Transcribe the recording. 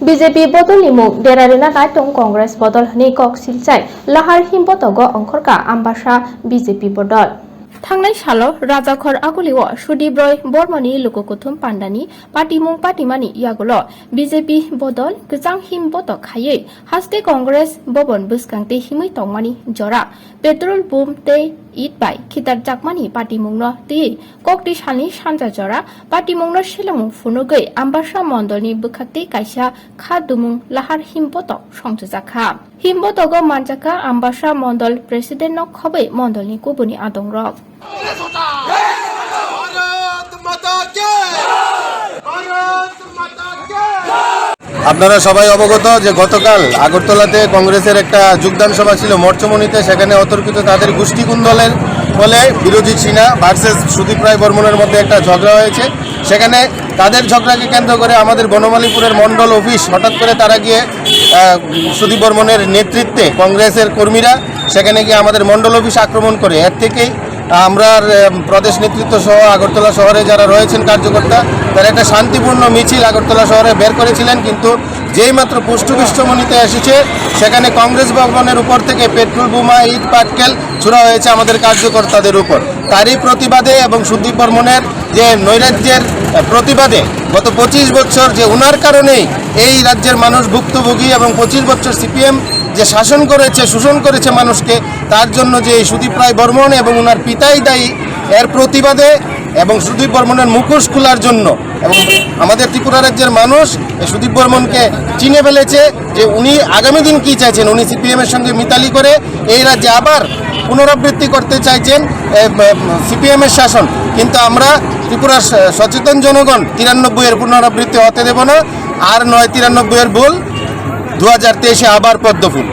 BJP bodol ni muk derarena naitung Congress bodol ni kok silchai Lahar Himbotok ongkhorka Ambassa BJP bodol. Thangnai salo Rajakhor Aguliwo Sudibroi Bormoni Lukukuthum Pandani Patimwng Patimani Yagulo BJP bodol Gejang Himbotok khaiye haste Congress Bobon Bwskang te himui tongmani jora petrol boom te Eat by Khitar Jakmani Patimwngno te kokti sani sanja jora Patimwngno Shilong Phunugwi Ambassa Mandalni bukhakti kaisa kha Dumwng Lahar Himbotok songjakha Himbotogo manjaka Ambassa Mandal President no khobai Mandalni kubuni adongrok আপনারা সবাই অবগত যে গতকাল আগরতলাতে কংগ্রেসের একটা যোগদান সভা ছিল মর্চমণিতে। সেখানে অতর্কিত তাদের গোষ্ঠী কুন্দলের ফলে বিরোধী চীনা ভার্সেস সুদীপ রায় বর্মনের মধ্যে একটা ঝগড়া হয়েছে। সেখানে তাদের ঝগড়াকে কেন্দ্র করে আমাদের বনমালীপুরের মন্ডল অফিস হঠাৎ করে তারা গিয়ে সুদীপ বর্মনের নেতৃত্বে কংগ্রেসের কর্মীরা সেখানে গিয়ে আমাদের মন্ডল অফিস আক্রমণ করে। এর থেকেই আমরা প্রদেশ নেতৃত্ব সহ আগরতলা শহরে যারা রয়েছেন কার্যকর্তা তারা একটা শান্তিপূর্ণ মিছিল আগরতলা শহরে বের করেছিলেন, কিন্তু যেই মাত্র পুষ্টপৃষ্ঠমণিতে এসেছে সেখানে কংগ্রেস ভবনের উপর থেকে পেট্রোল বোমা ইট পাটকেল ছোড়া হয়েছে আমাদের কার্যকর্তাদের উপর। তারই প্রতিবাদে এবং সুদীপ বর্মনের যে নৈরাজ্যের প্রতিবাদে গত 25 বছর যে উনার কারণেই এই রাজ্যের মানুষ ভুক্তভোগী এবং 25 বছর সিপিএম যে শাসন করেছে শোষণ করেছে মানুষকে, তার জন্য যে সুদীপ রায় বর্মন এবং উনার পিতাই দায়ী, এর প্রতিবাদে এবং সুদীপ বর্মনের মুখোশ খোলার জন্য এবং আমাদের ত্রিপুরা রাজ্যের মানুষ সুদীপ বর্মনকে চিনে ফেলেছে যে উনি আগামী দিন কী চাইছেন। উনি সিপিএমের সঙ্গে মিতালি করে এই রাজ্যে আবার পুনরাবৃত্তি করতে চাইছেন সিপিএমের শাসন। কিন্তু আমরা ত্রিপুরার সচেতন জনগণ 93-এর পুনরাবৃত্তি হতে দেব না, আর নয় 93-এর ভুল 2023-এ আবার পদ্মফুল।